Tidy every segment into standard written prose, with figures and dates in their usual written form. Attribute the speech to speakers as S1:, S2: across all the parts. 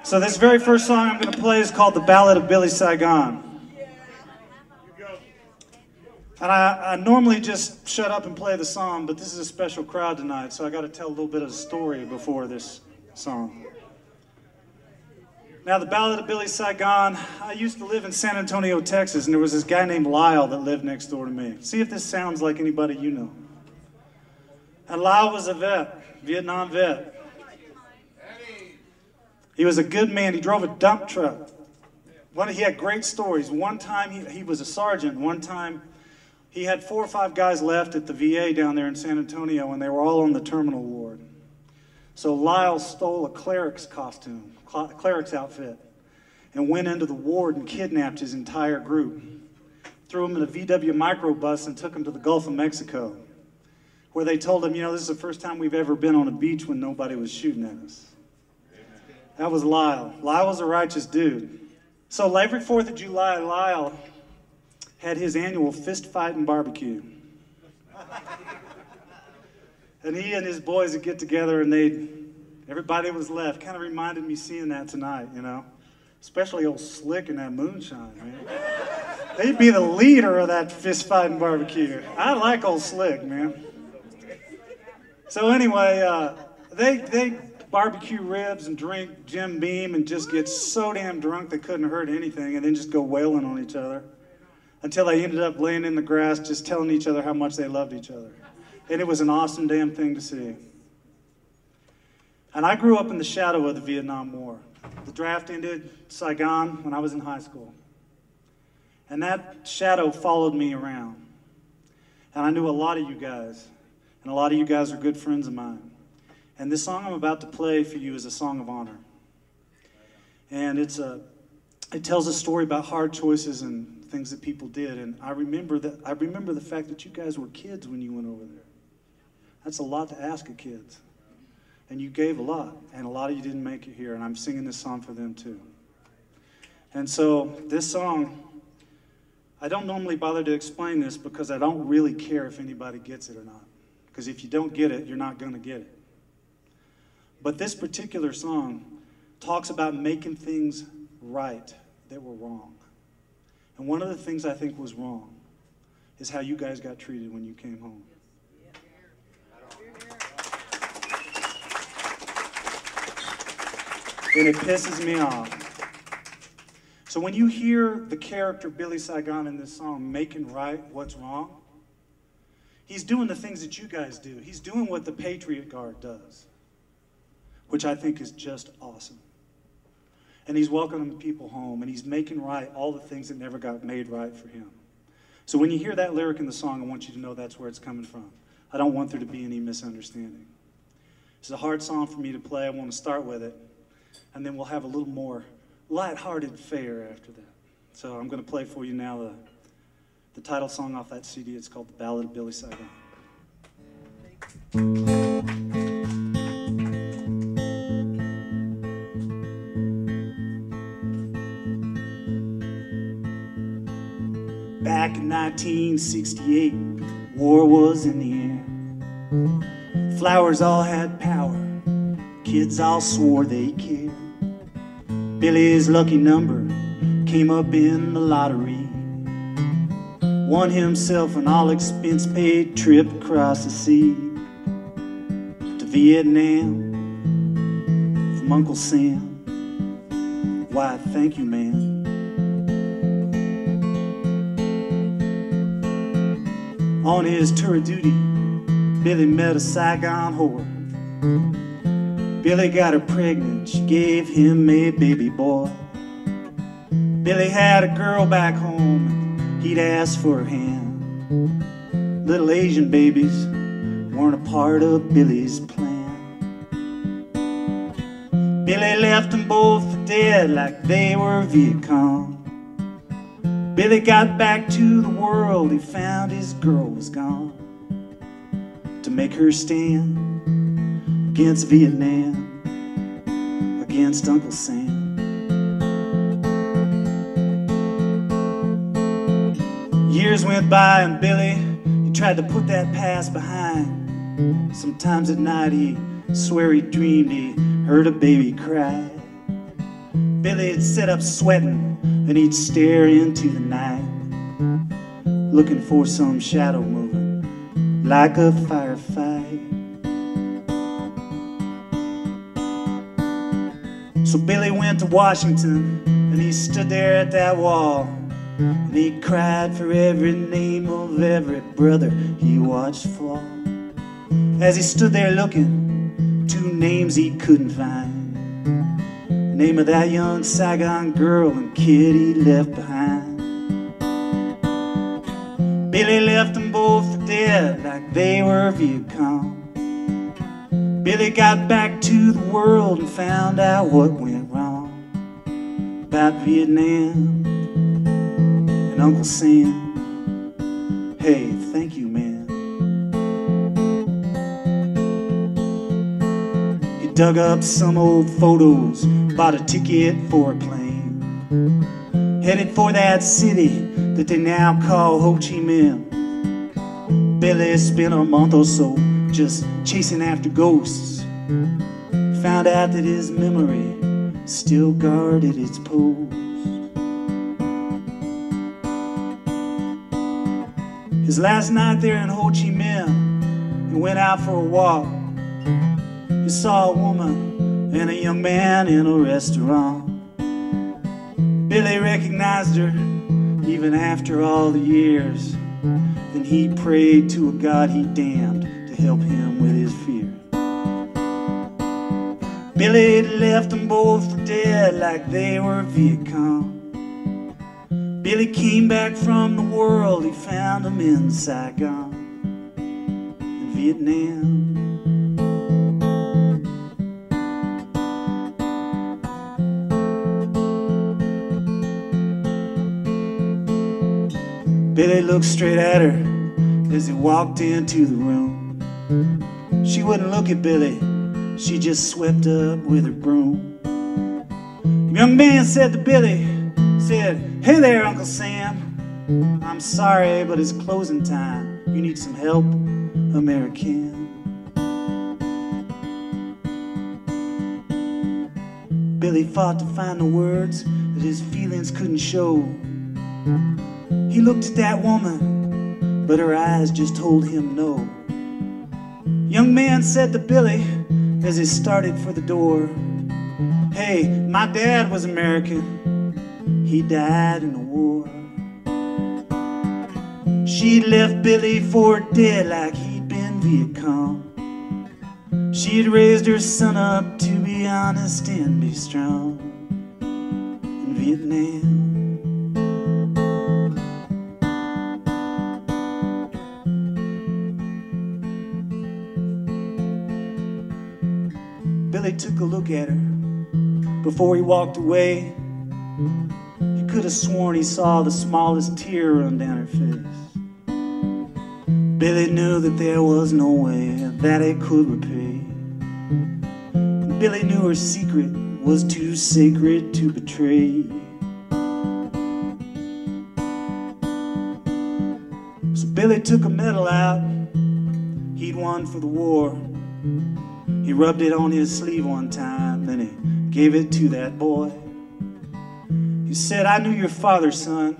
S1: So this very first song I'm going to play is called The Ballad of Billy Saigon. And I normally just shut up and play the song, but this is a special crowd tonight, so I got to tell a little bit of the story before this song. Now, the Ballad of Billy Saigon, I used to live in San Antonio, Texas, and there was this guy named Lyle that lived next door to me. See if this sounds like anybody you know. And Lyle was a vet, Vietnam vet. He was a good man. He drove a dump truck. He had great stories. One time, he was a sergeant. One time, he had 4 or 5 guys left at the VA down there in San Antonio, and they were all on the terminal ward. So Lyle stole a cleric's costume, a cleric's outfit, and went into the ward and kidnapped his entire group. Threw him in a VW microbus and took him to the Gulf of Mexico, where they told him, you know, this is the first time we've ever been on a beach when nobody was shooting at us. That was Lyle. Lyle was a righteous dude. So every 4th of July, Lyle had his annual fist fight and barbecue. And he and his boys would get together and everybody was left. Kind of reminded me seeing that tonight, you know. Especially old Slick and that moonshine, man. They'd be the leader of that fist fight and barbecue. I like old Slick, man. So anyway, they barbecue ribs and drink Jim Beam and just get so damn drunk they couldn't hurt anything, and then just go wailing on each other until they ended up laying in the grass just telling each other how much they loved each other. And it was an awesome damn thing to see. And I grew up in the shadow of the Vietnam War. The draft ended Saigon when I was in high school. And that shadow followed me around. And I knew a lot of you guys, and a lot of you guys are good friends of mine. And this song I'm about to play for you is a song of honor. And it tells a story about hard choices and things that people did. And I remember the fact that you guys were kids when you went over there. That's a lot to ask of kids. And you gave a lot, and a lot of you didn't make it here. And I'm singing this song for them too. And so this song, I don't normally bother to explain this because I don't really care if anybody gets it or not. Because if you don't get it, you're not going to get it. But this particular song talks about making things right that were wrong. And one of the things I think was wrong is how you guys got treated when you came home. And it pisses me off. So when you hear the character Billy Saigon in this song making right what's wrong, he's doing the things that you guys do. He's doing what the Patriot Guard does, which I think is just awesome. And he's welcoming people home, and he's making right all the things that never got made right for him. So when you hear that lyric in the song, I want you to know that's where it's coming from. I don't want there to be any misunderstanding. It's a hard song for me to play. I want to start with it, and then we'll have a little more lighthearted fare after that. So I'm going to play for you now the title song off that CD. It's called The Ballad of Billy Saigon. Back in 1968, war was in the air. Flowers all had power, kids all swore they cared. Billy's lucky number came up in the lottery. Won himself an all-expense-paid trip across the sea to Vietnam from Uncle Sam. Why, thank you, man. On his tour of duty, Billy met a Saigon whore. Billy got her pregnant, she gave him a baby boy. Billy had a girl back home, he'd asked for her hand. Little Asian babies weren't a part of Billy's plan. Billy left them both for dead like they were Viet Cong. Billy got back to the world, he found his girl was gone. To make her stand against Vietnam, against Uncle Sam. Years went by and Billy, he tried to put that past behind. Sometimes at night he swear he dreamed he heard a baby cry. Billy'd sit up sweating and he'd stare into the night, looking for some shadow moving like a firefight. So Billy went to Washington and he stood there at that wall, and he cried for every name of every brother he watched fall. As he stood there looking, two names he couldn't find, the name of that young Saigon girl and kid he left behind. Billy left them both for dead like they were Viet Cong. Billy got back to the world and found out what went wrong about Vietnam and Uncle Sam. Hey, thank you, man. He dug up some old photos, bought a ticket for a plane, headed for that city that they now call Ho Chi Minh. Billy spent a month or so just chasing after ghosts, found out that his memory still guarded its post. His last night there in Ho Chi Minh, he went out for a walk. He saw a woman and a young man in a restaurant. Billy recognized her even after all the years. Then he prayed to a God he damned to help him with his fear. Billy left them both for dead like they were Viet Cong. Billy came back from the world, he found them in Saigon, in Vietnam. Billy looked straight at her as he walked into the room. She wouldn't look at Billy, she just swept up with her broom. The young man said to Billy, said, "Hey there, Uncle Sam. I'm sorry, but it's closing time. You need some help, American." Billy fought to find the words that his feelings couldn't show. He looked at that woman, but her eyes just told him no. Young man said to Billy as he started for the door, "Hey, my dad was American. He died in the war." She left Billy for dead like he'd been Viet Cong. She'd raised her son up to be honest and be strong in Vietnam. Billy took a look at her before he walked away. He could have sworn he saw the smallest tear run down her face. Billy knew that there was no way that he could repay. Billy knew her secret was too sacred to betray. So Billy took a medal out he'd won for the war. He rubbed it on his sleeve one time, then he gave it to that boy. He said, "I knew your father, son,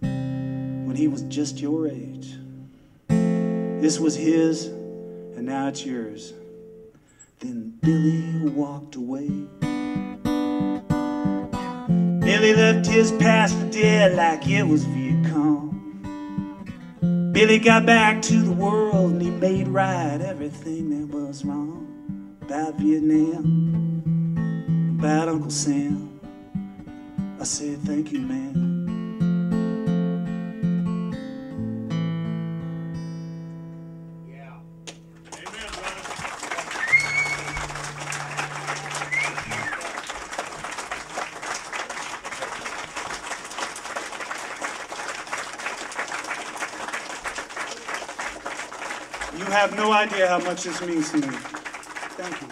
S1: when he was just your age. This was his, and now it's yours." Then Billy walked away. Billy left his past for dead like it was Viet Cong. Billy got back to the world and he made right everything that was wrong about Vietnam, about Uncle Sam. I said, "Thank you, man." You have no idea how much this means to me. Thank you.